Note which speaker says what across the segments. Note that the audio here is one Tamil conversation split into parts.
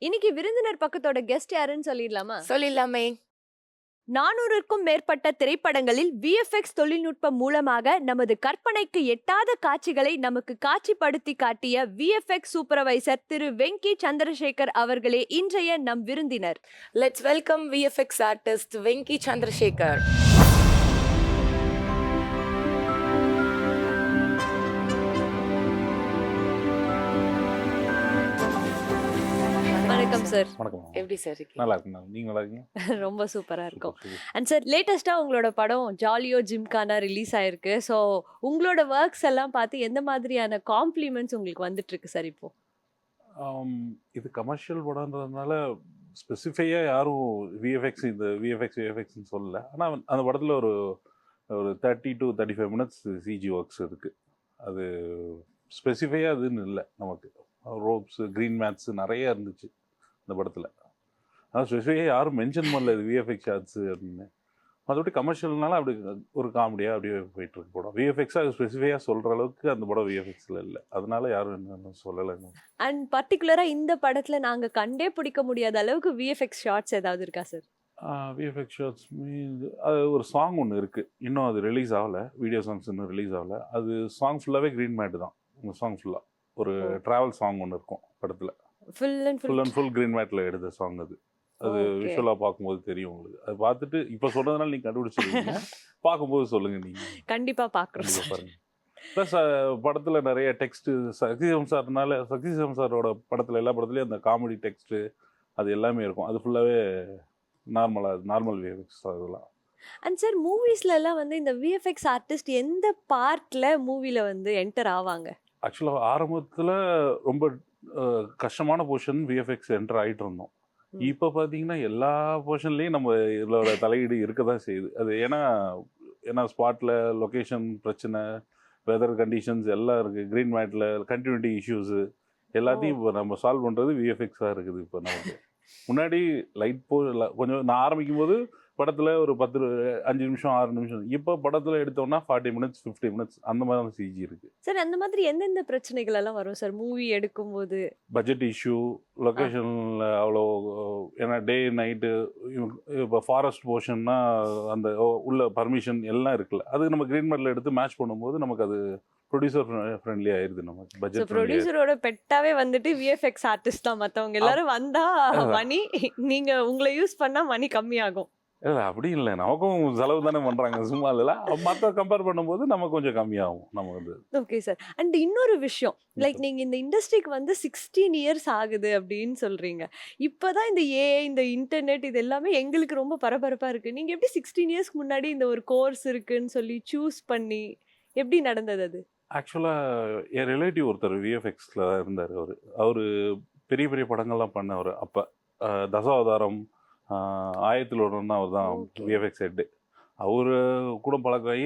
Speaker 1: இன்னைக்கு விருந்தினர் பக்கத்தோட கெஸ்ட் யாருன்னு சொல்லிடலாமா?
Speaker 2: சொல்லிடலாமே.
Speaker 1: 400க்கும் மேற்பட்ட திரைப்படங்களில் விஎஃப்எக்ஸ் தொழில்நுட்பம் மூலமாக நமது கற்பனைக்கு எட்டாத காட்சிகளை நமக்கு காட்சிப்படுத்தி காட்டிய விஎஃப்எக்ஸ் சூப்பர்வைசர் திரு வெங்கி சந்திரசேகர் அவர்களே இன்றைய நம் விருந்தினர்.
Speaker 2: Let's welcome VFX artist Venki Chandrasekar.
Speaker 1: வணக்கம் சார்.
Speaker 3: வணக்கம்.
Speaker 2: எப்படி சார் இருக்கீங்க?
Speaker 3: நல்லா இருக்கு. நீங்க நல்லா இருக்கீங்க?
Speaker 1: ரொம்ப சூப்பரா இருக்கும். அண்ட் சார், லேட்டஸ்டா உங்களோட படம் ஜாலியோ ஜிம்கானா ரிலீஸ் ஆயிருக்கு. ஸோ உங்களோட ஒர்க்ஸ் எல்லாம் பார்த்து எந்த மாதிரியான காம்ப்ளிமெண்ட்ஸ் உங்களுக்கு வந்துட்டு இருக்கு சார் இப்போ?
Speaker 3: இது கமர்ஷியல் படம்ன்றதுனால ஸ்பெசிஃபையாக யாரும் விஎஃப்எக்ஸ்ன்னு சொல்லல. ஆனால் அந்த படத்தில் ஒரு ஒரு 30 to 35 மினிட்ஸ் சிஜி ஒர்க்ஸ் இருக்குது. அது ஸ்பெசிஃபையாக அதுன்னு இல்லை. நமக்கு ரோப்ஸு, க்ரீன் மேட்ஸு நிறைய இருந்துச்சு இந்த படத்தில். ஆனால் ஸ்பெசிஃபையாக யாரும் மென்ஷன் பண்ணல இது விஎஃப்எக்ஸ் ஷாட்ஸு அப்படின்னு. மற்றபடி கமர்ஷியல்னால அப்படி ஒரு காமெடியாக அப்படியே போயிட்டுருக்கு படம். விஎஃப்எக்ஸாக ஸ்பெசிஃபையாக சொல்கிற அளவுக்கு அந்த படம் விஎஃப்எக்ஸில் இல்லை. அதனால யாரும் என்ன சொல்லலை.
Speaker 1: அண்ட் பர்டிகுலரா இந்த படத்துல நாங்க கண்டே பிடிக்க முடியாத அளவுக்கு விஎஃப்எக்ஸ் ஷாட்ஸ் ஏதாவது இருக்கா சார்?
Speaker 3: விஎஃப்எக்ஸ் ஷாட்ஸ் மீன்ஸ் அது ஒரு சாங் ஒன்று இருக்குது. இன்னும் அது ரிலீஸ் ஆகலை. வீடியோ சாங்ஸ் இன்னும் ரிலீஸ் ஆகலை. அது சாங் ஃபுல்லாகவே க்ரீன் மேட் தான். உங்கள் சாங் ஃபுல்லாக ஒரு ட்ராவல் சாங் ஒன்று இருக்கும் படத்தில். ஃபுல் அண்ட் ஃபுல் க்ரீன் மேட்டில் எடுத்த சாங் அது. அது விஷுவலாக பார்க்கும்போது தெரியும் உங்களுக்கு. அதை பார்த்துட்டு இப்போ சொல்கிறதுனால நீங்கள் கண்டுபிடிச்சிருக்கீங்க. பார்க்கும்போது சொல்லுங்கள். நீங்கள்
Speaker 1: கண்டிப்பாக பார்க்குறோம்
Speaker 3: பாருங்கள். ப்ளஸ் படத்தில் நிறைய டெக்ஸ்ட்டு சக்திசிவம் சாரோட படத்தில் எல்லா படத்துலேயும் அந்த காமெடி டெக்ஸ்ட்டு அது எல்லாமே இருக்கும். அது ஃபுல்லாகவே நார்மல் விஎஃப்எக்ஸ் அதெல்லாம்.
Speaker 1: அண்ட் சார், மூவிஸ்ல எல்லாம் வந்து இந்த விஎஃப்எக்ஸ் ஆர்டிஸ்ட் எந்த பார்ட்ல மூவில வந்து என்டர் ஆவாங்க?
Speaker 3: ஆக்சுவலாக ஆரம்பத்தில் ரொம்ப கஷ்டமான போர்ஷன் விஎஃப்எக்ஸ் என்டர் ஆகிட்டு இருந்தோம். இப்போ பார்த்தீங்கன்னா எல்லா போர்ஷன்லேயும் நம்ம இதோட தலையீடு இருக்க தான் செய்யுது. அது ஏன்னா ஸ்பாட்டில் லொக்கேஷன் பிரச்சனை, வெதர் கண்டிஷன்ஸ் எல்லாம் இருக்குது. க்ரீன் மேட்டில் கண்டினியூட்டி இஷ்யூஸு எல்லாத்தையும் இப்போ நம்ம சால்வ் பண்ணுறது விஎஃப்எக்ஸாக இருக்குது. இப்போ நமக்கு முன்னாடி கொஞ்சம் நான் ஆரம்பிக்கும் போது படத்தில் ஒரு 5 நிமிஷம் 6 நிமிஷம். இப்போ படத்தில் எடுத்தோம்னா 40 மினிட்ஸ் 50 மினிட்ஸ் அந்த மாதிரி தான் சிஜி இருக்குது.
Speaker 1: சார், அந்த மாதிரி எந்தெந்த பிரச்சனைகள் எல்லாம் வரும் சார் மூவி எடுக்கும்போது?
Speaker 3: பட்ஜெட் இஷ்யூ, லொக்கேஷனில் அவ்வளோ, ஏன்னா டே நைட்டு. இப்போ ஃபாரஸ்ட் போர்ஷன்னா அந்த உள்ள பர்மிஷன் எல்லாம் இருக்குல்ல, அது நம்ம க்ரீன் மேட்டில் எடுத்து மேட்ச் பண்ணும்போது நமக்கு அது ப்ரொடியூசர் ஃப்ரெண்ட்லி ஆயிருது. நமக்கு பட்ஜெட்
Speaker 1: ப்ரொடியூசரோட பெட்டாவே வந்துட்டு விஎஃப்எக்ஸ் ஆர்டிஸ்ட் தான். மற்றவங்க எல்லாரும் வந்தா மணி, நீங்க உங்களை யூஸ் பண்ணா மணி கம்மியாகும்.
Speaker 3: இல்லை அப்படி இல்லை, நமக்கும் செலவு தானே பண்ணுறாங்க, சும்மா இல்லை. மற்ற கம்பேர் பண்ணும்போது நமக்கு கொஞ்சம் கம்மியாகும் நமக்கு வந்து.
Speaker 1: Okay sir. அண்ட் இன்னொரு விஷயம், லைக் நீங்க இந்த இண்டஸ்ட்ரிக்கு வந்து 16 இயர்ஸ் ஆகுது அப்படின்னு சொல்றீங்க. இப்போதான் இந்த ஏஐ, இந்த இன்டர்நெட் இது எல்லாமே எங்களுக்கு ரொம்ப பரபரப்பா இருக்கு. நீங்க எப்படி 16 இயர்ஸ்க்கு முன்னாடி இந்த ஒரு கோர்ஸ் இருக்குன்னு சொல்லி சூஸ் பண்ணி எப்படி நடந்தது அது?
Speaker 3: ஆக்சுவலாக என் ரிலேட்டிவ் ஒருத்தர் விஎஃப்எக்ஸில் இருந்தார். அவர் பெரிய பெரிய படங்கள்லாம் பண்ணவர். அப்போ தசாவதாரம், ஆயத்தில் ஒன்றுன்னா அவர் தான் விஎஃப்எக்ஸ் ஹெட்டு. அவர் கூட பழக்காகி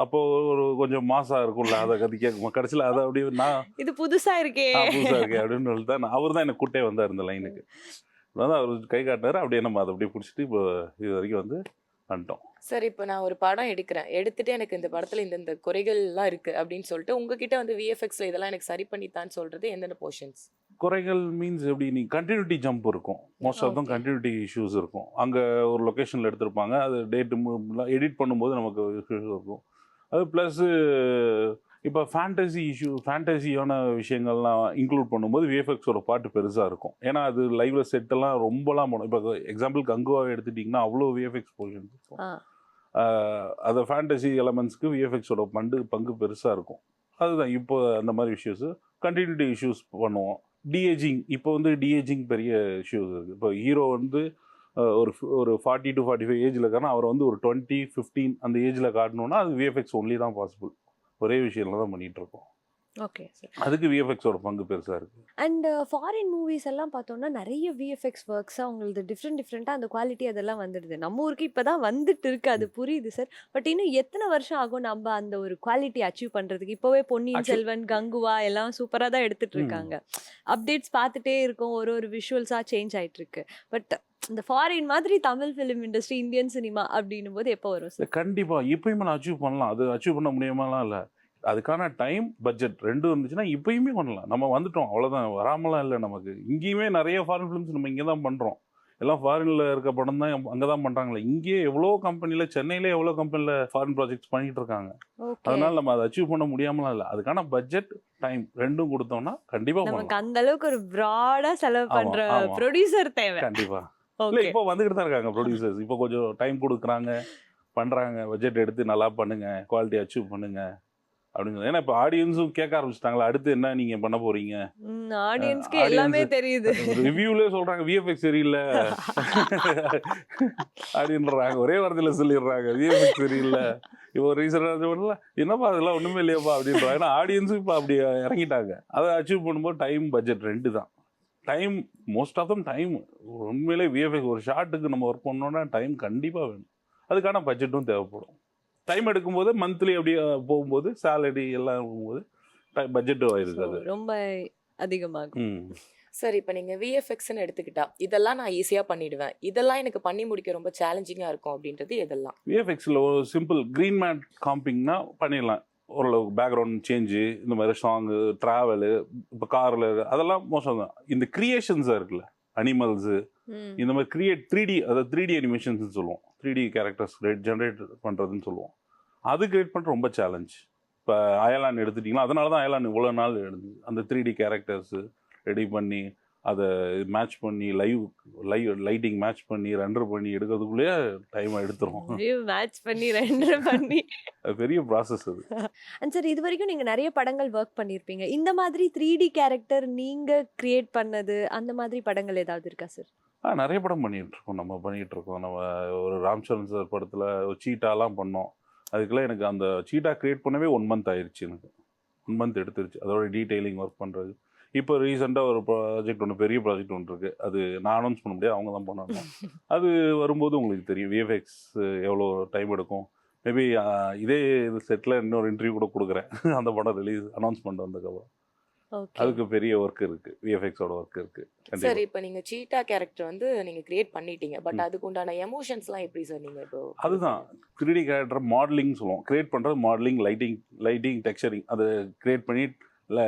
Speaker 3: அப்போ ஒரு கொஞ்சம் மாசாக இருக்கும்ல, அதை கதிக்க கடைசியில் அதை அப்படியே
Speaker 1: இது புதுசாக இருக்கே
Speaker 3: அப்படின்னு சொல்லி தான் அவர் தான் எனக்கு கூட்டே வந்தார் இந்த லைனுக்கு. வந்து அவர் கை காட்டினார். அப்படியே நம்ம அதை அப்படியே பிடிச்சிட்டு இப்போ இது வரைக்கும் வந்து வந்துட்டோம்.
Speaker 2: சார், இப்போ நான் ஒரு படம் எடுத்துட்டு எனக்கு இந்த படத்தில் இந்த குறைகள்லாம் இருக்குது அப்படின்னு சொல்லிட்டு உங்ககிட்ட வந்து விஎஃப்எக்ஸில் இதெல்லாம் எனக்கு சரி பண்ணித்தான்னு சொல்கிறது எந்தெந்த போர்ஷன்ஸ்?
Speaker 3: குறைகள் மீன்ஸ் எப்படி, நீ கண்டினியூட்டி ஜம்ப் இருக்கும். Most of them continuity issues இருக்கும். அங்கே ஒரு லொக்கேஷனில் எடுத்திருப்பாங்க, அது டேட்டு எடிட் பண்ணும்போது நமக்கு இஷ்யூஸ் இருக்கும். அது ப்ளஸ்ஸு இப்போ ஃபேண்டசியான விஷயங்கள்லாம் இன்க்ளூட் பண்ணும்போது விஎஃப்எக்ஸோட பாட்டு பெருசாக இருக்கும். ஏன்னா அது லைவ்ல செட்டெல்லாம் ரொம்பலாம் போடும். இப்போ எக்ஸாம்பிள் கங்குவாவை எடுத்துட்டிங்கன்னா அவ்வளோ விஎஃப்எக்ஸ் போர்ஷன்ஸ் இருக்கும். அது ஃபேண்டசி எலமெண்ட்ஸ்க்கு விஎஃப்எக்ஸோட பங்கு பெருசாக இருக்கும். அதுதான் இப்போ அந்த மாதிரி இஷ்யூஸு. கண்டினியூட்டி இஷ்யூஸ் பண்ணுவோம். டிஏஜிங், இப்போ வந்து டிஏஜிங் பெரிய இஷ்யூஸ் இருக்குது. இப்போ ஹீரோ வந்து ஒரு 40 to 45 ஏஜில் இருக்காருன்னா அவரை வந்து ஒரு 20, 15 அந்த ஏஜில் காட்டணுன்னா அது விஎஃப்எக்ஸ் ஒன்லி தான் பாசிபிள். ஒரே விஷயம்ல தான் பண்ணிகிட்டு இருக்கோம்.
Speaker 1: Okay sir.
Speaker 3: அதுக்கு விஎஃப்எக்ஸோட பங்கு பெருசாக இருக்குது.
Speaker 1: அண்ட் ஃபாரின் மூவிஸ் எல்லாம் பார்த்தோம்னா நிறைய விஎஃப்எக்ஸ் ஒர்க்ஸாக உங்களுக்கு டிஃப்ரெண்ட்டாக அந்த குவாலிட்டி அதெல்லாம் வந்துடுது. நம்ம ஊருக்கு இப்போ தான் வந்துட்டு இருக்கு, அது புரியுது சார். பட் இன்னும் எத்தனை வருஷம் ஆகும் நம்ம அந்த ஒரு குவாலிட்டி அச்சீவ் பண்ணுறதுக்கு? இப்போவே பொன்னியின் செல்வன், கங்குவா எல்லாம் சூப்பராக தான் எடுத்துகிட்டு இருக்காங்க. அப்டேட்ஸ் பார்த்துட்டே இருக்கும், ஒரு விஷுவல்ஸாக சேஞ்ச் ஆகிட்டு இருக்கு. பட் இந்த ஃபாரின் மாதிரி Tamil film industry, Indian cinema அப்படின்னும் போது எப்போ வரும் சார்?
Speaker 3: கண்டிப்பாக இப்போயுமே நான் அச்சீவ் பண்ணலாம். அது அச்சீவ் பண்ண முடியாமலாம் இல்லை. அதுக்கான டைம் பட்ஜெட் ரெண்டும் இருந்துச்சுன்னா இப்பயுமே பண்ணலாம். நம்ம வந்துட்டோம் அவ்வளோதான், வராமலாம் இல்லை. நமக்கு இங்கேயுமே நிறைய ஃபாரின் ஃபிலிம்ஸ் நம்ம இங்கே தான் பண்ணுறோம். எல்லாம் ஃபாரினில் இருக்க படம் தான் அங்கே தான் பண்ணுறாங்களே. இங்கேயே எவ்வளோ கம்பெனியில், சென்னையிலே எவ்வளோ கம்பெனியில் ஃபாரின் ப்ராஜெக்ட்ஸ் பண்ணிகிட்டு இருக்காங்க.
Speaker 1: ஓகே.
Speaker 3: அதனால நம்ம அதை அச்சீவ் பண்ண முடியாமலாம் இல்லை. அதுக்கான பட்ஜெட் டைம் ரெண்டும் கொடுத்தோம்னா கண்டிப்பாக
Speaker 1: நமக்கு
Speaker 3: பண்ணலாம்.
Speaker 1: அந்த அளவுக்கு ஒரு ப்ராடா செலவு
Speaker 3: ஆமா,
Speaker 1: பண்ற
Speaker 3: ஆமா.
Speaker 1: ப்ரொடியூசர் தேவை.
Speaker 3: கண்டிப்பாக இல்லை,
Speaker 1: ஓகே.
Speaker 3: இப்போ வந்துக்கிட்டு தான் இருக்காங்க ப்ரொடியூசர்ஸ். இப்போ கொஞ்சம் டைம் கொடுக்குறாங்க, பண்ணுறாங்க. பட்ஜெட் எடுத்து நல்லா பண்ணுங்க, குவாலிட்டி அச்சீவ் பண்ணுங்க அப்படின்னு. ஏன்னா இப்போ ஆடியன்ஸும் கேட்க ஆரம்பிச்சிட்டாங்களா, அடுத்து என்ன நீங்கள் பண்ண போகிறீங்க.
Speaker 1: ஆடியன்ஸ்க்கு எல்லாமே
Speaker 3: ஆடியன்ஸ்
Speaker 1: தெரியுது.
Speaker 3: ரிவ்யூலே சொல்கிறாங்க விஎஃப்எக்ஸ் சரியில்லை அப்படின்றாங்க. ஒரே வாரத்தில் சொல்லிடுறாங்க விஎஃப்எக்ஸ் சரியில்லை. இப்போ ரீசெண்டாக என்னப்பா அதெல்லாம் ஒன்றுமே இல்லையாப்பா அப்படின்றாங்க. ஏன்னா ஆடியன்ஸும் இப்போ அப்படி இறங்கிட்டாங்க. அதை அச்சீவ் பண்ணும்போது டைம் பட்ஜெட் ரெண்டு தான். Time most of them time. உண்மையிலே விஎஃப்எக்ஸ் ஒரு ஷார்ட்டுக்கு நம்ம ஒர்க் பண்ணோன்னா டைம் கண்டிப்பாக வேணும். அதுக்கான பட்ஜெட்டும் தேவைப்படும். டைம் எடுக்கும்போது மந்த்லி அப்படியே போகும்போது சேலரி எல்லாம் இருக்கும்போது பட்ஜெட்டும் ஆயிருக்காது.
Speaker 1: ரொம்ப அதிகமாகும்.
Speaker 2: சார் இப்போ நீங்கள் விஎஃப்எக்ஸ்ன்னு எடுத்துக்கிட்டா இதெல்லாம் நான் ஈஸியாக பண்ணிடுவேன், இதெல்லாம் எனக்கு பண்ணி முடிக்க ரொம்ப சேலஞ்சிங்காக இருக்கும் அப்படின்றது எதெல்லாம்?
Speaker 3: விஎஃப்எக்ஸில் ஒரு சிம்பிள் க்ரீன் மேட் காம்பிங்னா பண்ணிடலாம். ஓரளவுக்கு பேக்ரவுண்ட் சேஞ்சு, இந்த மாதிரி சாங்கு, ட்ராவலு, இப்போ காரில் அதெல்லாம் மோசம் தான். இந்த கிரியேஷன்ஸாக இருக்குல்ல, அனிமல்ஸு, இந்த மாதிரி கிரியேட் 3D, அதாவது 3D அனிமேஷன்ஸ்னு சொல்லுவோம். 3D கேரக்டர்ஸ் ஜென்ரேட் பண்ணுறதுன்னு சொல்லுவோம். அது கிரியேட் பண்ணுற ரொம்ப சேலஞ்ச். இப்போ அயலான் எடுத்துட்டிங்கன்னா, அதனால தான் அயலான் இவ்வளோ நாள் எடுத்து அந்த 3D கேரக்டர்ஸு ரெடி பண்ணி அதை மேட்ச் பண்ணி லைட்டிங் மேட்ச் பண்ணி ரெண்டர் பண்ணி எடுக்கிறதுக்குள்ளேயே டைம் எடுத்துரும்.
Speaker 1: மேட்ச் பண்ணி ரெண்டர் பண்ணி
Speaker 3: அது பெரிய ப்ராசஸ் அது.
Speaker 1: சார், இது வரைக்கும் நீங்க நிறைய படங்கள் ஒர்க் பண்ணியிருப்பீங்க. இந்த மாதிரி 3D கேரக்டர் நீங்க கிரியேட் பண்ணது அந்த மாதிரி படங்கள் ஏதாவது இருக்கா சார்?
Speaker 3: நிறைய படம் பண்ணிகிட்ருக்கோம். நம்ம ஒரு ராம்சரண் சார் படத்தில் ஒரு சீட்டாலாம் பண்ணோம். அதுக்கெல்லாம் எனக்கு அந்த சீட்டா கிரியேட் பண்ணவே 1 month ஆயிடுச்சு. எனக்கு 1 month எடுத்துருச்சு அதோட டீட்டெயிலிங் ஒர்க் பண்ணுறது. இப்போ ரீசெண்டாக ஒரு ப்ராஜெக்ட் ஒன்று, பெரிய ப்ராஜெக்ட் ஒன்று இருக்குது. அது நான் அனௌன்ஸ் பண்ண முடியாது, அவங்க தான் பண்ணணும். அது வரும்போது உங்களுக்கு தெரியும் விஎஃப்எக்ஸ் எவ்வளோ டைம் எடுக்கும். மேபி இதே செட்டில் இன்னொரு இன்டர்வியூ கூட கொடுக்குறேன். அந்த படம் ரிலீஸ் அனௌன்ஸ்மெண்ட் வந்ததுக்கப்புறம் அதுக்கு பெரிய ஒர்க் இருக்குது, விஎஃப்எக்ஸோட ஒர்க் இருக்குது.
Speaker 2: சார் இப்போ நீங்கள் சீட்டா கேரக்டர் வந்து நீங்கள் கிரியேட் பண்ணிட்டீங்க, பட் அதுக்கு உண்டான எமோஷன்ஸ்லாம் எப்படி சார் நீங்கள் இப்போ?
Speaker 3: அதுதான் 3D கேரக்டர் மாடலிங் சொல்லுவோம். கிரியேட் பண்ணுறது மாடலிங், லைட்டிங், டெக்ஸ்சரிங். அதை கிரியேட் பண்ணி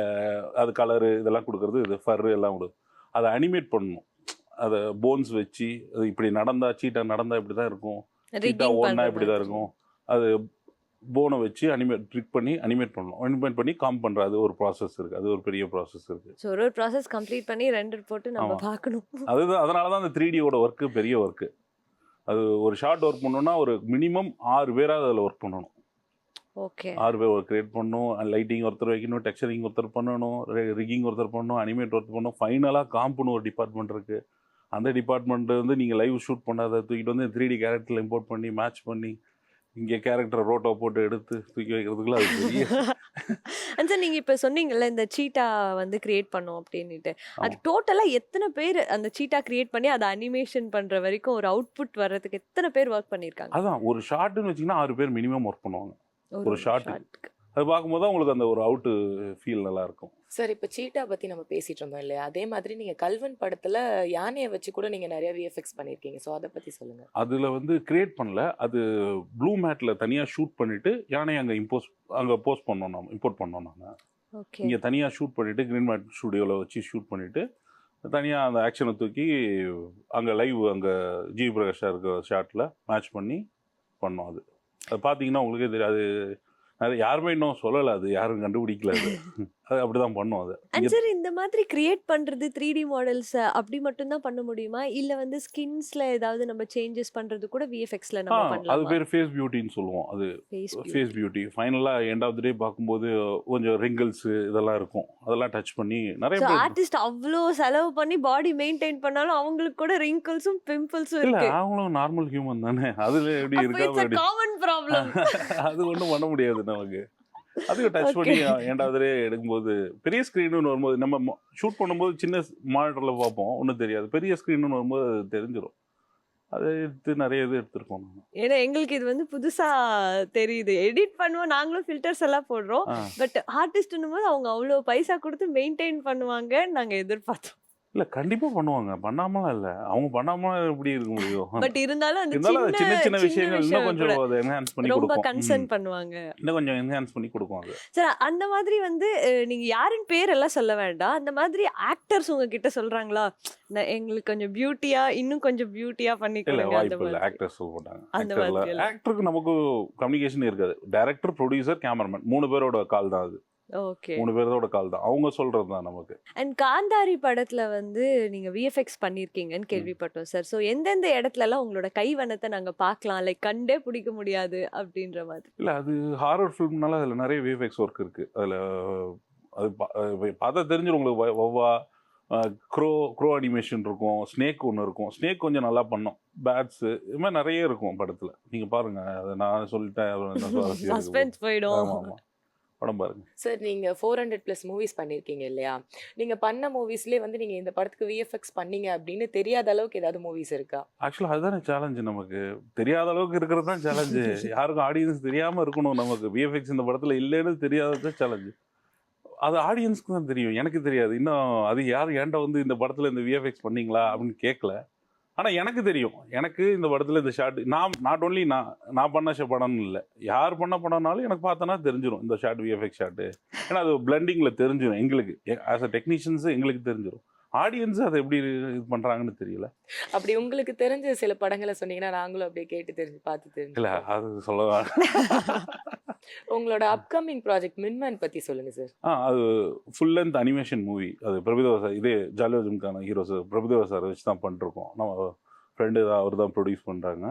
Speaker 3: அது கலரு இதெல்லாம் கொடுக்குறது, இது ஃபர்ரு எல்லாம் கொடுக்குது. அதை அனிமேட் பண்ணணும். அதை போன்ஸ் வச்சு, அது இப்படி நடந்தா, சீட்டா நடந்தால் இப்படி தான் இருக்கும், சீட்டா ஓடனா இப்படி தான் இருக்கும். அது போனை வச்சு ட்ரிக் பண்ணி அனிமேட் பண்ணணும். அனிமேட் பண்ணி காம் பண்ணுற அது ஒரு ப்ராசஸ் இருக்குது. அது ஒரு பெரிய ப்ராசஸ் இருக்குது.
Speaker 1: ஸோ ஒரு ப்ராசஸ் கம்ப்ளீட் பண்ணி ரெண்டர் போட்டு நம்ம பார்க்கணும்.
Speaker 3: அதுதான், அதனால தான் அந்த 3Dயோட ஒர்க்கு பெரிய ஒர்க்கு. அது ஒரு ஷார்ட் ஒர்க் பண்ணணும்னா ஒரு மினிமம் 6 பேராக அதில் ஒர்க் பண்ணணும்.
Speaker 1: ஓகே.
Speaker 3: 6 பேர் கிரியேட் பண்ணணும். லைட்டிங் ஒருத்தர் வைக்கணும், டெக்ஸ்சரிங் ஒருத்தர் பண்ணணும், ரிகிங் ஒருத்தர் பண்ணணும், அனிமேட் ஒருத்தர் பண்ணணும். ஃபைனலாக காம்புன்னு ஒரு டிபார்ட்மெண்ட் இருக்குது. அந்த டிபார்ட்மெண்ட் வந்து நீங்கள் லைவ் ஷூட் பண்ணாத தூக்கிட்டு வந்து 3D கேரக்டரில் இம்போர்ட் பண்ணி மேட்ச் பண்ணி இங்கே கேரக்டர் ரோட்டோ போட்டு எடுத்து தூக்கி வைக்கிறதுக்குள்ள அது பெரிய.
Speaker 1: சார், நீங்கள் இப்போ சொன்னீங்கல்ல இந்த சீட்டா வந்து கிரியேட் பண்ணோம் அப்படின்ட்டு, அது டோட்டலாக எத்தனை பேர் அந்த சீட்டா கிரியேட் பண்ணி அதை அனிமேஷன் பண்ணுற வரைக்கும் ஒரு அவுட்புட் வர்றதுக்கு எத்தனை பேர் ஒர்க் பண்ணியிருக்காங்க?
Speaker 3: அதான் ஒரு ஷார்ட்டுன்னு வச்சிங்கன்னா 6 பேர் மினிமம் ஒர்க் பண்ணுவாங்க ஒரு ஷார்ட்டுக்கு. அது பார்க்கும்போது தான் உங்களுக்கு அந்த ஒரு அவுட்டு ஃபீல் நல்லா இருக்கும்.
Speaker 2: சார் இப்போ சீட்டா பற்றி நம்ம பேசிகிட்டு இருந்தோம் இல்லையா, அதே மாதிரி நீங்கள் கல்வன் படத்தில் யானையை வச்சு கூட நீங்கள் நிறைய விஎஃப்எக்ஸ் பண்ணியிருக்கீங்க. ஸோ அதை பற்றி சொல்லுங்கள். அதில்
Speaker 3: வந்து கிரியேட் பண்ணல, அது ப்ளூ மேட்டில் தனியாக ஷூட் பண்ணிவிட்டு யானையை அங்கே போஸ்ட் பண்ணோம். நம்ம இம்போர்ட் பண்ணோம். நாங்கள் இங்கே தனியாக ஷூட் பண்ணிவிட்டு க்ரீன் மேட் ஸ்டுடியோவில் வச்சு ஷூட் பண்ணிவிட்டு தனியாக அந்த ஆக்ஷனை தூக்கி அங்கே லைவ் அங்கே ஜிவி பிரகாஷாக இருக்கிற ஷாட்டில் மேட்ச் பண்ணி பண்ணோம். அது பார்த்தீங்கன்னா உங்களுக்கே தெரியாது, அது யாருமே இன்னும் சொல்லலை, அது யாரும் கண்டுபிடிக்கல. அது அப்படிதான் பண்ணும். அது
Speaker 1: சார், இந்த மாதிரி கிரியேட் பண்றது 3D மாடல்ஸ் அப்படி மட்டும் தான் பண்ண முடியுமா, இல்ல வந்து ஸ்கின்ஸ்ல ஏதாவது நம்ம சேஞ்சஸ் பண்றது கூட விஎஃப்எக்ஸ்ல நம்ம பண்ணலாம்?
Speaker 3: அது பேர் ஃபேஸ் பியூட்டின்னு சொல்லுவோம். அது ஃபேஸ் பியூட்டி. ஃபைனலா எண்ட் ஆஃப் தி டே பாக்கும்போது கொஞ்சம் ரிங்கிள்ஸ் இதெல்லாம் இருக்கும், அதெல்லாம் டச் பண்ணி நிறைய
Speaker 1: ஆர்டிஸ்ட் அவ்வளோ செலவு பண்ணி பாடி மெயின்டைன் பண்ணாலும் அவங்களுக்கு கூட ரிங்கிள்ஸும் பிம்பிள்ஸும்
Speaker 3: இல்ல.
Speaker 1: இருக்கு.
Speaker 3: அவங்களும் நார்மல் ஹியூமன் தானே, அதுல எப்படி இருக்கா?
Speaker 1: Common problem.
Speaker 3: அது ஒன்றும் பண்ண முடியாது நமக்கு. அதுக்கு டச் பண்ணி ஏண்டாவதே எடுக்கும்போது பெரிய ஸ்க்ரீனுன்னு வரும்போது நம்ம ஷூட் பண்ணும்போது சின்ன மானிட்டரில் பார்ப்போம், ஒன்றும் தெரியாது. பெரிய ஸ்க்ரீனுன்னு வரும்போது அது தெரிஞ்சிடும். அதை எடுத்து நிறைய இது எடுத்துருக்கோம்.
Speaker 1: ஏன்னா எங்களுக்கு இது வந்து புதுசா தெரியுது. எடிட் பண்ணுவோம், நாங்களும் ஃபில்டர்ஸ் எல்லாம் போடுறோம். பட் ஆர்டிஸ்ட்னும் போது அவங்க அவ்வளோ பைசா கொடுத்து மெயின்டைன் பண்ணுவாங்க நாங்கள் எதிர்பார்த்தோம்.
Speaker 3: இல்ல கண்டிப்பா பண்ணுவாங்க. பண்ணாமலாம் இல்ல. அவங்க பண்ணாம எப்படி இருக்க முடியும்?
Speaker 1: பட் இருந்தாலும் அந்த
Speaker 3: இருந்தாலும் அது சின்ன சின்ன
Speaker 1: சின்ன
Speaker 3: விஷயங்கள் இன்னும்
Speaker 1: விஷயம்
Speaker 3: கொஞ்சம்
Speaker 1: கூட
Speaker 3: அத என்ஹான்ஸ் பண்ணி
Speaker 1: ரொம்ப
Speaker 3: குடுக்கும்.
Speaker 1: கன்சர்ன் பண்ணுவாங்க.
Speaker 3: இன்னும் கொஞ்சம் என்ஹான்ஸ் பண்ணி குடுக்கும் அது.
Speaker 1: சார் அந்த மாதிரி வந்து நீங்க யாருன்னு பேரெல்லாம் சொல்ல வேண்டாம். அந்த மாதிரி ஆக்டர்ஸ் உங்ககிட்ட சொல்றாங்களா? எங்களுக்கு கொஞ்சம் பியூட்டியா இன்னும் கொஞ்சம் பியூட்டியா பண்ணி
Speaker 3: இல்ல
Speaker 1: கொடுங்க அந்த
Speaker 3: வாய்ப்பு இல்ல.
Speaker 1: மாதிரி.
Speaker 3: ஆக்டர்ஸ் சொல்ல மாட்டாங்க.
Speaker 1: அந்த
Speaker 3: ஆக்டர்ல
Speaker 1: மாதிரி எல்லாம்.
Speaker 3: ஆக்டருக்கு நமக்கு கம்யூனிகேஷன் இருக்காது. டைரக்டர், ப்ரொடியூசர், கேமராமேன் 3 பேரோட கால் தான் அது.
Speaker 1: ஓகே.
Speaker 3: 3 பேரோட கால் தான். அவங்க சொல்றது தான் நமக்கு.
Speaker 1: அண்ட் காந்தாரி படத்துல வந்து நீங்க விஎஃப்எக்ஸ் பண்ணியிருக்கீங்கன்னு
Speaker 3: ம்.
Speaker 1: கேள்விப்பட்டோம் சார். ஸோ எந்தெந்த இடத்துலலாம் உங்களோட கைவண்ணத்தை நாங்க பார்க்கலாம்? லைக் கண்டே பிடிக்க முடியாது அப்படின்ற மாதிரி.
Speaker 3: இல்ல அது ஹாரர் ஃபிலிம்னால அதுல நெறைய விஎஃப்எக்ஸ் ஒர்க் இருக்கு. அதுல அது பார்த்தா தெரிஞ்சிரும் உங்களுக்கு. வவ்வா, க்ரோ அனிமேஷன் இருக்கும். ஸ்னேக் ஒண்ணு இருக்கும். ஸ்னேக் கொஞ்சம் நல்லா பண்ணோம். பேட்ஸ் இது மாரி நெறைய இருக்கும் படத்துல. நீங்க பாருங்க. அத நான் சொல்லிட்டேன். அப்புறம் என்ன சுவாரஸ்யம் இருக்க போகுது.
Speaker 1: சஸ்பென்ஸ் போயிடும்.
Speaker 3: ஆமா. படம் பாருங்க.
Speaker 2: சார் நீங்க 400+ மூவிஸ் பண்ணியிருக்கீங்க இல்லையா? நீங்க பண்ண மூவிஸ்லயே வந்து நீங்க இந்த படத்துக்கு விஎஃப்எக்ஸ் பண்ணீங்க அப்படின்னு தெரியாத அளவுக்கு ஏதாவது மூவிஸ் இருக்கா?
Speaker 3: ஆக்சுவலா அதுதானே சேலஞ்சு நமக்கு. தெரியாத அளவுக்கு இருக்கிறது தான் சேலஞ்சு. யாருக்கும் ஆடியன்ஸ் தெரியாம இருக்கணும் நமக்கு. விஎஃப்எக்ஸ் இந்த படத்துல இல்லைன்னு தெரியாதது தான் சேலஞ்சு. அது ஆடியன்ஸ்க்கு தான் தெரியும். எனக்கு தெரியாது. இன்னும் அது யார் என்கிட்ட வந்து இந்த படத்துல இந்த விஎஃப்எக்ஸ் பண்ணீங்களா அப்படின்னு கேட்கல. ஆனா எனக்கு தெரியும். எனக்கு இந்த படத்துல இந்த ஷாட் நான் நாட் ஒன்லி நான் பண்ண படம்னு இல்லை. யார் பண்ண படம்னாலும் எனக்கு பார்த்தோன்னா தெரிஞ்சிடும். இந்த ஷாட் விஎஃப்எக்ஸ் ஷாட்டு. ஏன்னா அது பிளண்டிங்ல தெரிஞ்சிடும் எங்களுக்கு. ஆஸ் அ டெக்னீஷியன்ஸ் எங்களுக்கு தெரிஞ்சிடும். ஆடியன்ஸ் அதை எப்படி இது பண்றாங்கன்னு தெரியல.
Speaker 2: அப்படி உங்களுக்கு தெரிஞ்ச சில படங்களை சொன்னீங்கன்னா நாங்களும் அப்படியே கேட்டு பார்த்து
Speaker 3: இல்ல
Speaker 2: தெரிஞ்சுப்போம்.
Speaker 3: அது சொல்ல
Speaker 2: உங்களோட அப்கமிங் ப்ராஜெக்ட் மின்மேன் பத்தி சொல்லுங்க சார்.
Speaker 3: அது ஃபுல் லென்த் அனிமேஷன் மூவி. அது பிரபுதேவா சார் இதே ஜாலியோ ஜிம்கான ஹீரோஸ் பிரபுதேவா சார் வச்சு தான் பண்ணிருக்கோம். நம்ம ஃப்ரெண்டு தான் அவர் தான் ப்ரொடியூஸ் பண்ணுறாங்க.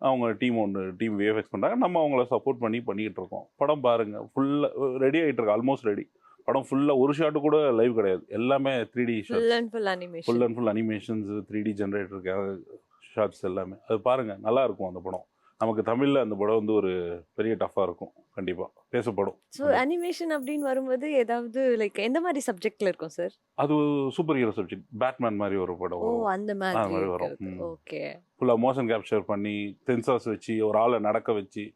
Speaker 3: அவங்க டீம் விஎஃப்எக்ஸ் பண்ணுறாங்க. நம்ம அவங்கள சப்போர்ட் பண்ணிக்கிட்டு இருக்கோம். படம் பாருங்கள். ஃபுல்லாக ரெடி ஆகிட்டு இருக்கு. Almost ready. படம் ஃபுல்லாக ஒரு ஷாட்டு கூட லைவ் கிடையாது. எல்லாமே 3D
Speaker 1: full
Speaker 3: shots.
Speaker 1: And full animation.
Speaker 3: Full and full animations 3D generator shots எல்லாமே. அது பாருங்கள். நல்லா இருக்கும் அந்த படம். நமக்கு தமிழில் அந்த படம் வந்து ஒரு பெரிய டஃப்பாக இருக்கும். கண்டிப்பாக பேசப்படும்.
Speaker 1: ஸோ அனிமேஷன் அப்படின்னு வரும்போது ஏதாவது லைக் எந்த மாதிரி சப்ஜெக்ட்ல இருக்கும் சார்?
Speaker 3: அது சூப்பர் ஹீரோ சப்ஜெக்ட். பேட்மேன் மாதிரி ஒரு படம்
Speaker 1: ஓ
Speaker 3: வரும்.
Speaker 1: அந்த
Speaker 3: அந்த
Speaker 1: மாதிரி
Speaker 3: மாதிரி வரும்.
Speaker 1: இருக்கிறது. ஓகே.
Speaker 3: ஃபுல்லாக மோஷன் கேப்சர் பண்ணி சென்சார்ஸ் வச்சு ஒரு ஆளை நடக்க வச்சு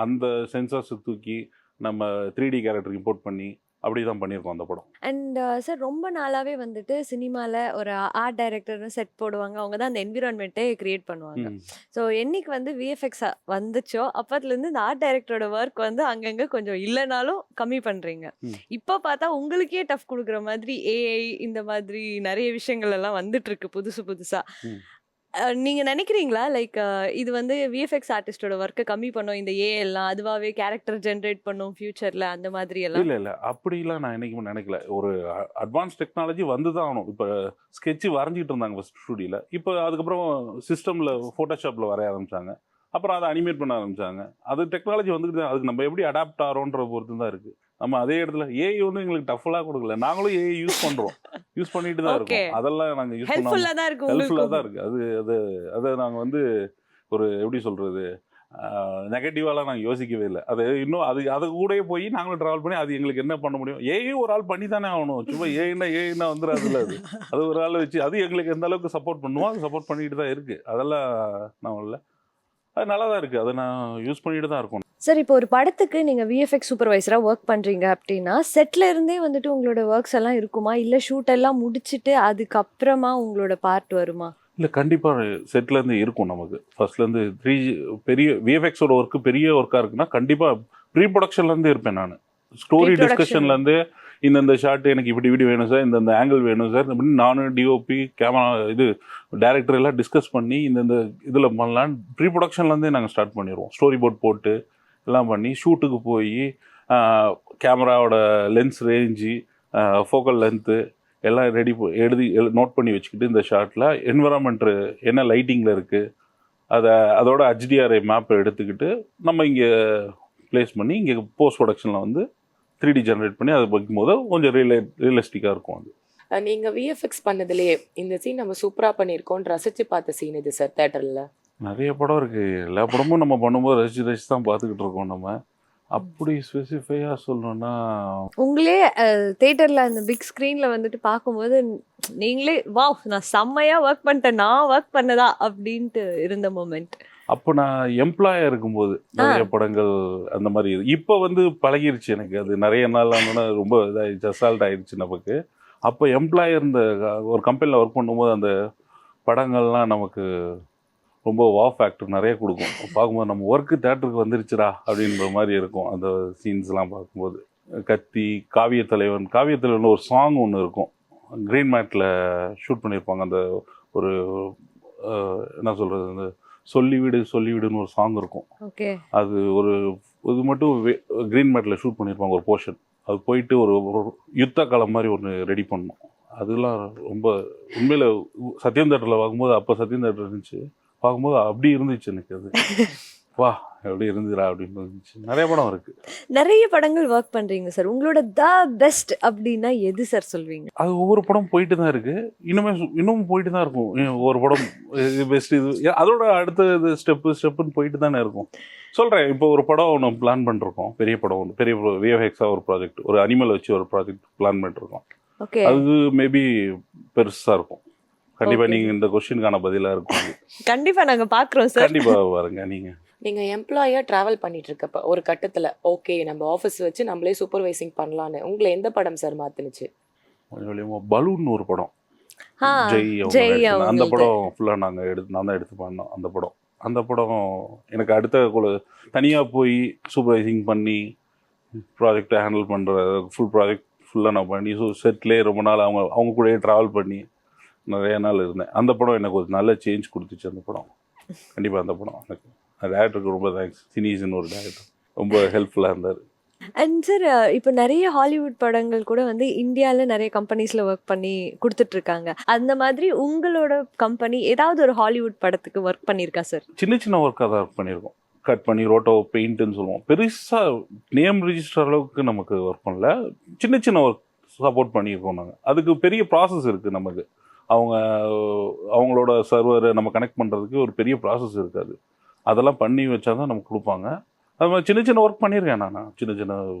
Speaker 3: அந்த சென்சார்ஸை தூக்கி நம்ம 3D கேரக்டர் இம்போர்ட் பண்ணி அப்படி தான் பண்ணியிருக்கோம் அந்த படம்.
Speaker 1: அண்ட் சார் ரொம்ப நாளாவே வந்துட்டு சினிமால ஒரு ஆர்ட் டைரக்டர்னு செட் போடுவாங்க. அவங்க தான் அந்த என்விரான்மெண்ட்டே கிரியேட் பண்ணுவாங்க.
Speaker 3: ம்.
Speaker 1: ஸோ என்னைக்கு வந்து விஎஃப்எக்ஸ் வந்துச்சோ அப்பத்துலேருந்து இந்த ஆர்ட் டைரக்டரோட ஒர்க் வந்து அங்கங்கே கொஞ்சம் இல்லைனாலும் கம்மி பண்ணுறீங்க.
Speaker 3: ம்.
Speaker 1: இப்போ பார்த்தா உங்களுக்கே டஃப் கொடுக்குற மாதிரி ஏஐ இந்த மாதிரி நிறைய விஷயங்கள் எல்லாம் வந்துட்டு இருக்கு புதுசு புதுசா.
Speaker 3: ம்.
Speaker 1: நீங்க நினைக்கிறீங்களா லைக் இது வந்து விஎஃப்எக்ஸ் ஆர்டிஸ்டோட ஒர்க்கை கம்மி பண்ணும் இந்த ஏஐ எல்லாம் அதுவாகவே கேரக்டர் ஜென்ரேட் பண்ணும் ஃபியூச்சர்ல அந்த மாதிரி எல்லாம்?
Speaker 3: இல்லை அப்படிலாம் நான் என்னைக்குமே நினைக்கல. ஒரு அட்வான்ஸ் டெக்னாலஜி வந்து தான் ஆகணும். இப்போ ஸ்கெட்சு வரைஞ்சிட்டு இருந்தாங்க ஃபஸ்ட் ஸ்டூடியோவில். இப்போ அதுக்கப்புறம் சிஸ்டமில் ஃபோட்டோஷாப்பில் வரைய ஆரம்பித்தாங்க. அப்புறம் அதை அனிமேட் பண்ண ஆரம்பித்தாங்க. அது டெக்னாலஜி வந்துட்டு தான். அதுக்கு நம்ம எப்படி அடாப்ட் ஆகிறோன்ற பொறுத்து தான் இருக்குது. நம்ம அதே இடத்துல ஏஐ வந்து எங்களுக்கு டஃப்லாம் கொடுக்கல. நாங்களும் ஏஐ யூஸ் பண்ணுறோம். யூஸ் பண்ணிட்டு தான்
Speaker 1: ஓகே.
Speaker 3: இருக்கோம். அதெல்லாம் நாங்கள் யூஸ் பண்ணாமல்
Speaker 1: ஹெல்ப்ஃபுல்லா தான் இருக்கு
Speaker 3: ஹெல்ப்ஃபுல்லாக தான்
Speaker 1: உங்களுக்கு.
Speaker 3: இருக்குது. அதை நாங்கள் வந்து ஒரு எப்படி சொல்கிறது நெகட்டிவாலாம் நாங்கள் யோசிக்கவே இல்லை. அது இன்னும் அது கூடயே போய் நாங்களும் ட்ராவல் பண்ணி அது எங்களுக்கு என்ன பண்ண முடியும். ஏஐ ஒரு ஆள் பண்ணி தானே ஆகணும். சும்மா ஏஐனா வந்துடாதுல்ல. அது ஒரு ஆள் வச்சு அது எங்களுக்கு எந்த அளவுக்கு சப்போர்ட் பண்ணுவோம். அது சப்போர்ட் பண்ணிட்டு தான் இருக்குது. அதெல்லாம் நான் இல்லை. அது நல்லா தான் இருக்குது. அதை நான் யூஸ் பண்ணிட்டு தான் இருக்கோம்.
Speaker 1: சார் இப்போ ஒரு படத்துக்கு நீங்க விஎஃப்எக்ஸ் சூப்பர்வைசரா ஒர்க் பண்றீங்க அப்படின்னா செட்ல இருந்தே வந்துட்டு உங்களோட ஒர்க்ஸ் எல்லாம் இருக்குமா? இல்ல ஷூட் எல்லாம் முடிச்சிட்டு அதுக்கப்புறமா உங்களோட பார்ட் வருமா?
Speaker 3: இல்லை கண்டிப்பாக செட்லேருந்து இருக்கும் நமக்கு. ஃபர்ஸ்ட்லேருந்து பெரிய விஎஃப்எக்ஸோட ஒர்க்கு பெரிய ஒர்க்காக இருக்குன்னா கண்டிப்பாக ப்ரீ ப்ரொடக்ஷன்லேருந்து இருப்பேன் நான். ஸ்டோரி டிஸ்கஷன்லேருந்து இந்த ஷார்ட் எனக்கு இப்படி வேணும் சார், இந்த ஆங்கிள் வேணும் சார் அப்படின்னு நானும் டிஓபி கேமரா டைரக்டர் எல்லாம் டிஸ்கஸ் பண்ணி இந்த இதில் பண்ணலான்னு ப்ரீ ப்ரொடக்ஷன்லேருந்தே நாங்கள் ஸ்டார்ட் பண்ணிடுவோம். ஸ்டோரி போர்ட் போட்டு எல்லாம் பண்ணி ஷூட்டுக்கு போய் கேமராவோட லென்ஸ் ரேஞ்சு ஃபோக்கல் லென்த்து எல்லாம் எழுதி நோட் பண்ணி வச்சுக்கிட்டு இந்த ஷார்ட்டில் என்விரான்மெண்ட்டு என்ன லைட்டிங்கில் இருக்குது அதோட HDRI மேப்பை எடுத்துக்கிட்டு நம்ம இங்கே ப்ளேஸ் பண்ணி இங்கே போஸ்ட் ப்ரொடக்ஷனில் வந்து 3D ஜென்ரேட் பண்ணி அதை வைக்கும்போது கொஞ்சம் ரியலிஸ்டிக்காக இருக்கும். அது
Speaker 2: நீங்க விஎஃப்எக்ஸ் பண்ணதுலயே இந்த சீன் நம்ம சூப்பரா பண்ணியிருக்கோம் ரசிச்சு பார்த்த சீன் இது சார் தியேட்டர்ல?
Speaker 3: நிறைய படம் இருக்குது. எல்லா படமும் நம்ம பண்ணும்போது ரசிச்சு தான் பார்த்துக்கிட்டு இருக்கோம். நம்ம அப்படி ஸ்பெசிஃபையாக சொல்லணும்னா
Speaker 1: உங்களே தியேட்டர்ல அந்த பிக் ஸ்க்ரீன்ல வந்துட்டு பார்க்கும்போது நீங்களே வாவ் நான் செம்மையா ஒர்க் பண்ணிட்டேன், நான் ஒர்க் பண்ணதா அப்படின்ட்டு இருந்த மொமெண்ட்?
Speaker 3: அப்போ நான் எம்ப்ளாயாக இருக்கும்போது நிறைய படங்கள் அந்த மாதிரி இப்போ வந்து பழகிருச்சு எனக்கு. அது நிறைய நாள் ஆனோன்னா ரொம்ப இதாகிடுச்சு, அசால்ட் ஆயிடுச்சு நமக்கு. அப்போ எம்ப்ளாயர் இந்த ஒரு கம்பெனியில் ஒர்க் பண்ணும்போது அந்த படங்கள்லாம் நமக்கு ரொம்ப ஃபேக்டர் நிறைய கொடுக்கும். பார்க்கும்போது நம்ம ஒர்க்கு தேட்டருக்கு வந்துருச்சுடா அப்படின்ற மாதிரி இருக்கும் அந்த சீன்ஸ்லாம் பார்க்கும்போது. கத்தி, காவியத்தலைவன் ஒரு சாங் ஒன்று இருக்கும், க்ரீன் மேட்டில் ஷூட் பண்ணியிருப்பாங்க. அந்த ஒரு என்ன சொல்கிறது, அந்த சொல்லிவிடுன்னு ஒரு சாங் இருக்கும்.
Speaker 1: ஓகே.
Speaker 3: அது ஒரு இது மட்டும் க்ரீன் மேட்டில் ஷூட் பண்ணியிருப்பாங்க ஒரு போர்ஷன். அது போயிட்டு ஒரு யுத்த காலம் மாதிரி ஒன்று ரெடி பண்ணோம். அதெல்லாம் ரொம்ப உண்மையில் சத்யம் தேட்டரில் பார்க்கும்போது, அப்போ சத்யம் தேட்டர் இருந்துச்சு, பார்க்கும்போது அப்படி இருந்துச்சு எனக்கு. அது வா எப்படி இருந்துடா அப்படின்னு இருந்துச்சு. நிறைய படம் இருக்கு,
Speaker 1: நிறைய படங்கள் ஒர்க் பண்றீங்க சார். உங்களோட த பெஸ்ட் அப்படின்னா எது சார் சொல்வீங்க?
Speaker 3: அது ஒவ்வொரு படம் போயிட்டு தான் இருக்கு, இன்னும் போயிட்டு தான் இருக்கும். ஒவ்வொரு படம் இது பெஸ்ட், இது அதோட அடுத்த ஸ்டெப்புன்னு போயிட்டு தானே இருக்கும். சொல்கிறேன், இப்போ ஒரு படம் ஒன்று பிளான் பண்ணிருக்கோம், பெரிய படம் ஒன்று, பெரிய விஎஃப்எக்ஸாக ஒரு ப்ராஜெக்ட், ஒரு அனிமல் வச்சு ஒரு ப்ராஜெக்ட் பிளான் பண்ணிருக்கோம்.
Speaker 1: ஓகே. அது
Speaker 3: மேபி பெருசாக இருக்கும். கண்டிப்பாக நீங்கள் இந்த கொஸ்டினுக்கான பதிலாக இருக்கும்.
Speaker 1: கண்டிப்பாக நாங்கள் பார்க்குறோம் சார்.
Speaker 3: கண்டிப்பாக பாருங்க.
Speaker 2: நீங்கள் எம்ப்ளாயாக ட்ராவல் பண்ணிட்டு இருக்கப்ப ஒரு கட்டத்தில் ஓகே நம்ம ஆஃபீஸ் வச்சு நம்மளே சூப்பர்வைசிங் பண்ணலான்னு உங்களை எந்த படம் சார் மாற்றுனுச்சு?
Speaker 3: பலூன் ஒரு படம், ஜெய் அந்த படம் ஃபுல்லாக நான் தான் எடுத்து பண்ணோம். அந்த படம் எனக்கு அடுத்த தனியாக போய் சூப்பர்வைசிங் பண்ணி ப்ராஜெக்டை ஹேண்டில் பண்ணுற ஃபுல் ப்ராஜெக்ட் ஃபுல்லாக நான் பண்ணி செட்லேயே ரொம்ப நாள் அவங்க கூடயே ட்ராவல் பண்ணி நிறைய நாள் இருந்தேன். அந்த படம் எனக்கு ஒரு நல்ல சேஞ்ச் கொடுத்துச்சு. அந்த படம் கண்டிப்பாக அந்த படம் எனக்கு டேரக்டருக்கு ரொம்ப தேங்க்ஸ். சினீஸ்னு ஒரு டேரக்டர் ரொம்ப ஹெல்ப்ஃபுல்லாக இருந்தார்.
Speaker 1: அண்ட் சார், இப்போ நிறைய ஹாலிவுட் படங்கள் கூட வந்து இந்தியாவில் நிறைய கம்பெனிஸில் ஒர்க் பண்ணி கொடுத்துட்ருக்காங்க. அந்த மாதிரி உங்களோட கம்பெனி ஏதாவது ஒரு ஹாலிவுட் படத்துக்கு ஒர்க் பண்ணியிருக்கா சார்?
Speaker 3: சின்ன ஒர்க்காக தான் ஒர்க் பண்ணியிருக்கோம். கட் பண்ணி ரோட்டோ பெயிண்ட்டுன்னு சொல்லுவோம். பெருசாக நேம் ரிஜிஸ்டர் அளவுக்கு நமக்கு ஒர்க் பண்ணல, சின்ன ஒர்க் சப்போர்ட் பண்ணியிருக்கோம் நாங்கள். அதுக்கு பெரிய ப்ராசஸ் இருக்குது நமக்கு. அவங்களோட சர்வரை நம்ம கனெக்ட் பண்ணுறதுக்கு ஒரு பெரிய ப்ராசஸ் இருக்காது. அதெல்லாம் பண்ணி வச்சா தான் நமக்கு கொடுப்பாங்க. அது மாதிரி சின்ன ஒர்க் பண்ணியிருக்கேன் நான், சின்ன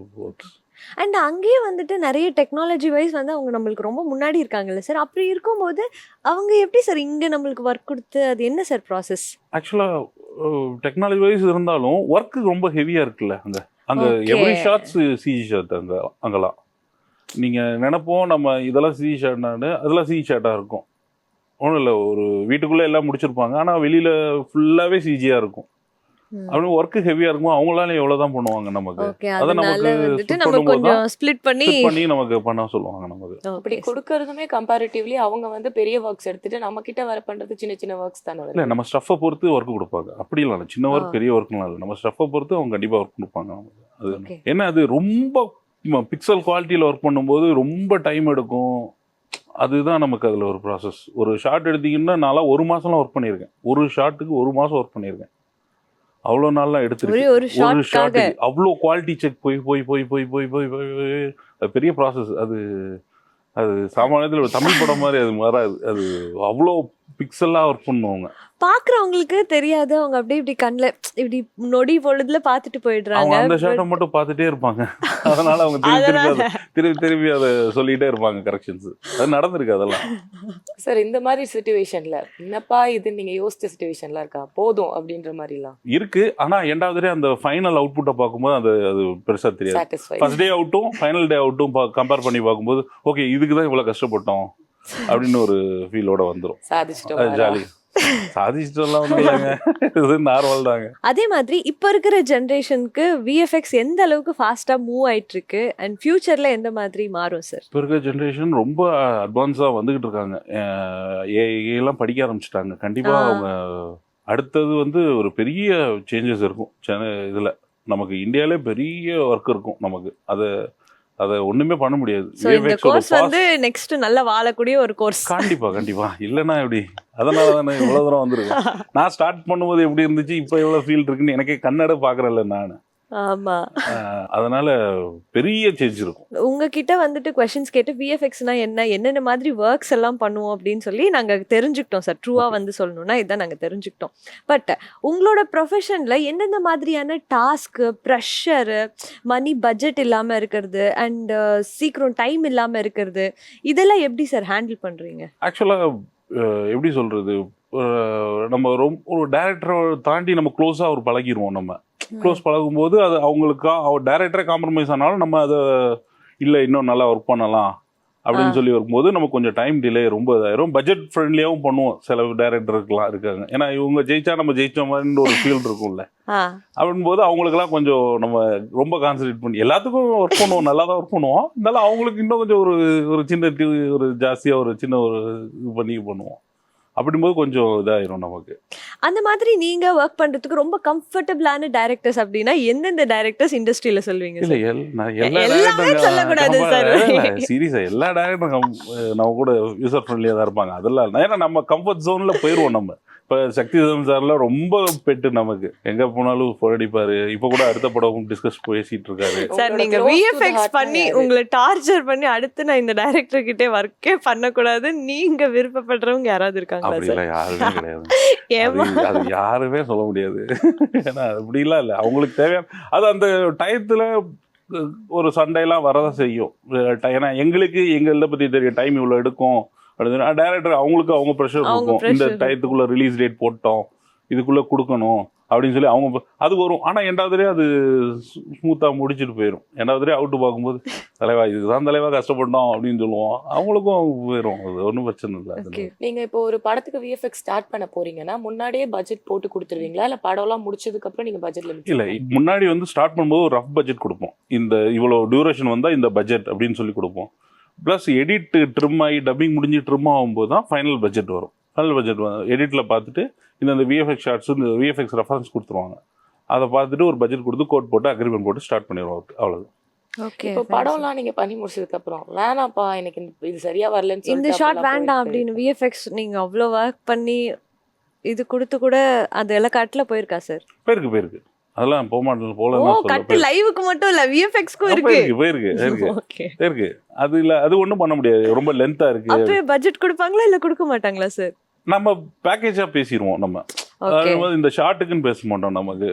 Speaker 3: ஒர்க்ஸ்.
Speaker 1: அண்ட் அங்கேயே வந்துட்டு நிறைய டெக்னாலஜி வைஸ் வந்து அவங்க நம்மளுக்கு ரொம்ப முன்னாடி இருக்காங்கல்ல சார். அப்படி இருக்கும்போது அவங்க எப்படி சார் இங்கே நம்மளுக்கு ஒர்க் கொடுத்து, அது என்ன சார் ப்ராசஸ்?
Speaker 3: ஆக்சுவலாக டெக்னாலஜி வைஸ் இருந்தாலும் ஒர்க்கு ரொம்ப ஹெவியாக இருக்குல்ல அங்கே எவ்ரி ஷாட்ஸ் சிஜி ஷாட். அங்கெல்லாம் நீங்கள் நினைப்போம் நம்ம இதெல்லாம் சிஜி ஷாட்னான்னு, அதெல்லாம் சிஜி ஷாட்டாக இருக்கும். ஒன்றும் இல்லை, ஒரு வீட்டுக்குள்ளே எல்லாம் முடிச்சிருப்பாங்க, ஆனால் வெளியில் ஃபுல்லாகவே சிஜியாக இருக்கும். அப்படின்னு ஒர்க்கு ஹெவியாக இருக்கும். அவங்களால எவ்வளோதான் பண்ணுவாங்க நமக்கு. அதை நமக்கு
Speaker 1: கொஞ்சம் ஸ்ப்ளிட் பண்ணி
Speaker 3: நமக்கு பண்ண சொல்லுவாங்க. நமக்கு
Speaker 2: அப்படி கொடுக்கறதுமே கம்பேரிட்டிவ்லி அவங்க வந்து பெரிய ஒர்க்ஸ் எடுத்துட்டு நம்ம கிட்ட வர பண்றது சின்ன ஒர்க்ஸ் தானே.
Speaker 3: இல்லை, நம்ம ஸ்டஃப்பை பொறுத்து ஒர்க் கொடுப்பாங்க. அப்படிலாம் இல்லை, சின்ன ஒர்க் பெரிய ஒர்க்லாம் இல்லை, நம்ம ஸ்டஃப்பை பொறுத்து அவங்க கண்டிப்பாக ஒர்க் கொடுப்பாங்க நமக்கு. அது ஏன்னா அது ரொம்ப பிக்சல் குவாலிட்டியில் ஒர்க் பண்ணும்போது ரொம்ப டைம் எடுக்கும். அதுதான் நமக்கு அதில் ஒரு ப்ராசஸ். ஒரு ஷார்ட் எடுத்தீங்கன்னா நான்லாம் 1 மாதம்லாம் ஒர்க் பண்ணியிருக்கேன். ஒரு ஷார்ட்டுக்கு 1 மாதம் ஒர்க் பண்ணியிருக்கேன். அவ்வளோ நாள்லாம் எடுத்துருக்கு. ஒரு ஷார்ட்டுக்கு அவ்வளோ குவாலிட்டி செக் போய் அது பெரிய ப்ராசஸ். அது சாமானியத்தில் ஒரு தமிழ் படம் மாதிரி அது வராது. அது அவ்வளோ பிக்சலாக ஒர்க் பண்ணுவாங்க.
Speaker 1: பார்க்குறவங்களுக்கு தெரியாது. அவங்க அப்படியே இப்படி கண்ணில் இப்படி நொடி பொழுதுல பார்த்துட்டு போயிடுறாங்க.
Speaker 3: அந்த ஷார்ட்டை மட்டும் பார்த்துட்டே இருப்பாங்க. அதனால அவங்க திருப்பி அதை சொல்லிகிட்டே இருப்பாங்க கரெக்ஷன்ஸ். அது நடந்திருக்கு அதெல்லாம்.
Speaker 2: சார், இந்த மாதிரி சிச்சுவேஷன்ல என்னப்பா இது நீங்க யோசிச்ச சிச்சுவேஷன்லாம் இருக்கா போதும் அப்படின்ற மாதிரிலாம்
Speaker 3: இருக்கு. ஆனா ரெண்டாவது அந்த ஃபைனல் அவுட்புட்டை பார்க்கும்போது அது பெருசா தெரியாது. ஃபர்ஸ்ட் டே அவுட்டும் ஃபைனல் டே அவுட்டும் கம்பேர் பண்ணி பார்க்கும்போது ஓகே இதுக்கு தான் இவ்வளோ கஷ்டப்பட்டோம் அப்படின்னு ஒரு ஃபீலோட வந்துடும். ஜாலி சாதிச்சிட்டோம்லாம் ஒன்றும் இல்லைங்க, இது நார்மல் தாங்க.
Speaker 1: அதே மாதிரி இப்போ இருக்கிற ஜென்ரேஷனுக்கு விஎஃப்எக்ஸ் எந்த அளவுக்கு ஃபாஸ்ட்டாக மூவ் ஆயிட்டு இருக்கு அண்ட் ஃபியூச்சரில் எந்த மாதிரி மாறும் சார்?
Speaker 3: இப்போ இருக்கிற ஜென்ரேஷன் ரொம்ப அட்வான்ஸாக வந்துகிட்டு இருக்காங்க. ஏஐலாம் படிக்க ஆரம்பிச்சிட்டாங்க. கண்டிப்பாக அவங்க அடுத்தது வந்து ஒரு பெரிய சேஞ்சஸ் இருக்கும். இதில் நமக்கு இந்தியாவிலே பெரிய ஒர்க் இருக்கும் நமக்கு. அதை ஒண்ணுமே பண்ண முடியாது.
Speaker 1: இந்த கோர்ஸ் வந்து நெக்ஸ்ட் நல்லா வாழக்கூடிய ஒரு கோர்ஸ்.
Speaker 3: கண்டிப்பா இல்லைன்னா எப்படி? அதனால தானே இவ்வளவு தூரம் வந்திருக்கேன். நான் ஸ்டார்ட் பண்ணும்போது எப்படி இருந்துச்சு, இப்போ எவ்வளவு ஃபீல் இருக்குன்னு எனக்கே கண்ணாட பாக்குறேன்ல நான்.
Speaker 1: ஆமா,
Speaker 3: அதனால பெரிய சேஞ்ச் இருக்கும்.
Speaker 1: உங்ககிட்ட வந்துட்டு கொஸ்டின்ஸ் கேட்டு விஎஃப்எக்ஸ்னா என்னென்ன மாதிரி ஒர்க்ஸ் எல்லாம் பண்ணுவோம் அப்படின்னு சொல்லி நாங்க தெரிஞ்சுக்கிட்டோம் சார். ட்ரூவா வந்து சொல்லணும்னா இதான் நாங்க தெரிஞ்சுக்கிட்டோம். பட் உங்களோட ப்ரொஃபஷன்ல எந்தெந்த மாதிரியான டாஸ்க், ப்ரெஷர், மணி பட்ஜெட் இல்லாம இருக்கிறது அண்ட் சீக்கிரம் டைம் இல்லாம இருக்கிறது, இதெல்லாம் எப்படி சார் ஹேண்டில் பண்றீங்க?
Speaker 3: ஆக்சுவலா எப்படி சொல்றது, நம்ம ரொம்ப ஒரு டைரக்டரை தாண்டி நம்ம க்ளோஸா ஒரு பழகிடுவோம். நம்ம க்ளோஸ் பழகும்போது அது அவங்களுக்கு டைரக்டரே காம்ப்ரமைஸ் ஆனாலும் நம்ம அதை இல்லை இன்னும் நல்லா ஒர்க் பண்ணலாம் அப்படின்னு சொல்லி வரும்போது நமக்கு கொஞ்சம் டைம் டிலே ரொம்ப இதாயிரும். பட்ஜெட் ஃப்ரெண்ட்லியாகவும் பண்ணுவோம் சில டைரக்டருக்குலாம் இருக்காங்க. ஏன்னா இவங்க ஜெயிச்சா நம்ம ஜெயிச்ச மாதிரி ஒரு ஃபீல் இருக்கும்ல. அப்படின்போது அவங்களுக்குலாம் கொஞ்சம் நம்ம ரொம்ப கான்சன்ட்ரேட் பண்ணி எல்லாத்துக்கும் ஒர்க் பண்ணுவோம், நல்லா தான் ஒர்க் பண்ணுவோம். இருந்தாலும் அவங்களுக்கு இன்னும் கொஞ்சம் ஒரு சின்ன ஒரு ஜாஸ்தியாக ஒரு சின்ன ஒரு இது பண்ணி பண்ணுவோம். அப்படிங்கும்போது கொஞ்சம் இதாயிரும் நமக்கு.
Speaker 1: அந்த மாதிரி நீங்க ஒர்க் பண்றதுக்கு ரொம்ப கம்ஃபர்டபுளான டைரக்டர்ஸ் அப்படின்னா எந்தெந்த டைரக்டர்ஸ் இண்டஸ்ட்ரியில சொல்வீங்க
Speaker 3: இல்ல
Speaker 1: சார்?
Speaker 3: எல்லா
Speaker 1: எல்லாமே சொல்லக்கூடாது சார்.
Speaker 3: சீரியஸா எல்லா டேரக்டரும் நம்ம கூட யூசர் ஃப்ரெண்ட்லியா தான் இருப்பாங்க. அதெல்லாம் ஏன்னா நம்ம கம்ஃபர்ட் ஜோன்ல போயிருவோம். நம்ம இப்போ சக்தி சார்லாம் ரொம்ப பெட்டு நமக்கு, எங்க போனாலும் ஃபோன் அடிப்பாரு. இப்போ கூட அடுத்த படம் டிஸ்கஸ் பேசிட்டு இருக்காரு.
Speaker 1: சார் நீங்க விஎஃப்எக்ஸ் பண்ணி உங்களை டார்ச்சர் பண்ணி அடுத்து நான் இந்த டைரக்டர் கிட்டே ஒர்க்கே பண்ணக்கூடாது நீங்க விருப்பப்படுறவங்க யாராவது இருக்காங்களா சார்?
Speaker 3: அப்படிலாம் யாருமே கிடையாது. அது யாருமே சொல்ல முடியாது. ஏன்னா அப்படிலாம் இல்லை. அவங்களுக்கு தேவையான அது அந்த டயத்துல ஒரு சண்டையெல்லாம் வரதான் செய்யும். ஏன்னா எங்களுக்கு எங்களை பத்தி தெரியும் டைம் இவ்வளோ எடுக்கும் அப்படின்னு. டைரக்டர் அவங்களுக்கு அவங்க ப்ரெஷர் இருக்கும். இந்த டயத்துக்குள்ள ரிலீஸ் டேட் போட்டோம், இதுக்குள்ள கொடுக்கணும் அப்படின்னு சொல்லி அவங்க அது வரும். ஆனால் ரெண்டாவதுலேயே அது ஸ்மூத்தாக முடிச்சுட்டு போயிடும். ரெண்டாவதுலேயே அவுட்டு பார்க்கும்போது தலைவா இதுதான் தலைவா கஷ்டப்பட்டோம் அப்படின்னு சொல்லுவோம். அவங்களுக்கும் போயிடும். அது ஒன்றும் பிரச்சனை இல்லை.
Speaker 2: நீங்க இப்போ ஒரு படத்துக்கு விஎஃப்எக்ஸ் ஸ்டார்ட் பண்ண போறீங்கன்னா முன்னாடியே பட்ஜெட் போட்டு கொடுத்துருவீங்களா இல்ல படம்லாம் முடிச்சதுக்கு அப்புறம் நீங்க பட்ஜெட்ல
Speaker 3: இல்லை, முன்னாடி ஸ்டார்ட் பண்ணும்போது ஒரு ரஃப் பட்ஜெட் கொடுப்போம். இந்த இவ்வளோ டியூரேஷன் வந்தால் இந்த பட்ஜெட் அப்படின்னு சொல்லி கொடுப்போம். ப்ளஸ் எடிட் ட்ரிம் ஆகி டப்பிங் முடிஞ்சு ட்ரிம் ஆகும்போது தான் ஃபைனல் பட்ஜெட் வரும். ஃபைனல் பட்ஜெட் எடிட்டில் பார்த்துட்டு இந்த விஎஃப்எக்ஸ் ஷார்ட்ஸ் இந்த விஎஃப்எக்ஸ் ரெஃபரன்ஸ் கொடுத்துருவாங்க. அதை பார்த்துட்டு ஒரு பட்ஜெட் கொடுத்து கோட் போட்டு அக்ரிமெண்ட் போட்டு ஸ்டார்ட் பண்ணிடுவோம். அவ்வளோதான்.
Speaker 2: இப்போ படம்லாம் நீங்க பண்ணி முடிச்சதுக்கு அப்புறம் வேணாப்பா எனக்கு இது சரியா வரலன்னு
Speaker 1: இந்த ஷாட் வேண்டாம் அப்படின்னு விஎஃப்எக்ஸ் நீங்க அவ்வளோ ஒர்க் பண்ணி இது கொடுத்து கூட அது எல்லாம் கட்ல போயிருக்கா சார்?
Speaker 3: போயிருக்கு. அதெல்லாம் போக மாட்டேன் போல.
Speaker 1: கட் லைவுக்கு மட்டும் இல்ல விஎஃப்எக்ஸ்க்கும்
Speaker 3: போயிருக்கு. அது இல்ல, அது ஒன்றும் பண்ண முடியாது. ரொம்ப லென்த்தா இருக்கு.
Speaker 1: அப்போ பட்ஜெட் கொடுப்பாங்களா இல்ல கொடுக்க மாட்டாங்களா சார்?
Speaker 3: நம்ம பேக்கேஜா பேசிடுவோம். நம்ம இந்த ஷார்ட்டுக்குன்னு பேச மாட்டோம். நமக்கு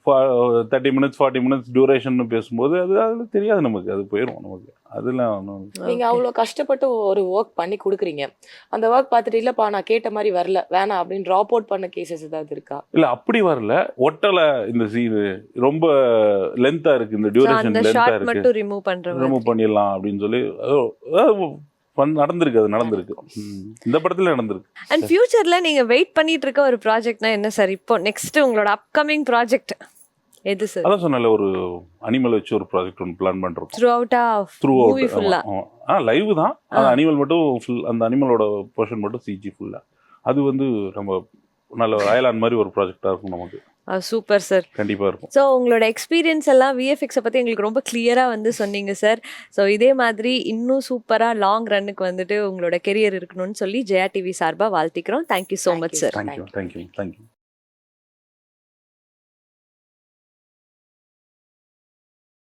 Speaker 3: 30 மினிட்ஸ் 40 மினிட்ஸ் டியூரேஷன் பேசும்போது அது தெரியாது நமக்கு. அது போயிடும் நமக்கு. அதெல்லாம்
Speaker 2: நீங்க அவ்வளோ கஷ்டப்பட்டு ஒரு ஒர்க் பண்ணி கொடுக்குறீங்க. அந்த ஒர்க் பார்த்துட்டு இல்லப்பா நான் கேட்ட மாதிரி வரல வேணாம் அப்படின்னு ட்ராப் அவுட் பண்ண கேசஸ் ஏதாவது இருக்கா?
Speaker 3: இல்ல அப்படி வரல. ஒட்டல இந்த சீன் ரொம்ப லென்த்தா இருக்கு, இந்த டியூரேஷன் லென்த்தா இருக்கு, ரிமூவ் பண்ணிடலாம் அப்படின்னு சொல்லி நடந்திருக்கு. அது நடந்திருக்கு. இந்த படத்துல நடந்திருக்கு.
Speaker 1: அண்ட் ஃபியூச்சர்ல நீங்க வெயிட் பண்ணிட்டு இருக்க ஒரு ப்ராஜெக்ட்னா என்ன சார்? இப்போ நெக்ஸ்ட் உங்களோட அப்கமிங் ப்ராஜெக்ட் எது சார்?
Speaker 3: அதான் சொன்னல ஒரு அனிமல் வச்சு ஒரு ப்ராஜெக்ட் ஒன்று பிளான் பண்றோம்.
Speaker 1: த்ரூ மூவி ஃபுல்லா
Speaker 3: லைவ் தான். அந்த அனிமல் மட்டும் ஃபுல், அந்த அனிமலோட போர்ஷன் மட்டும் சிஜி ஃபுல்லா. அது நம்ம நல்ல அயலான் மாதிரி ஒரு ப்ராஜெக்டா இருக்கும் நமக்கு.
Speaker 1: Super sir.
Speaker 3: கண்டிப்பா இருக்கும்.
Speaker 1: ஸோ உங்களோட எக்ஸ்பீரியன்ஸ் எல்லாம் விஎஃப்எக்ஸை பற்றி எங்களுக்கு ரொம்ப கிளியராக சொன்னீங்க சார். ஸோ இதே மாதிரி இன்னும் சூப்பராக லாங் ரன்னுக்கு உங்களோட கெரியர் இருக்கணும்னு சொல்லி ஜெயா டிவி சார்பாக வாழ்த்திக்கிறோம். Thank you so much sir.
Speaker 3: Thank you.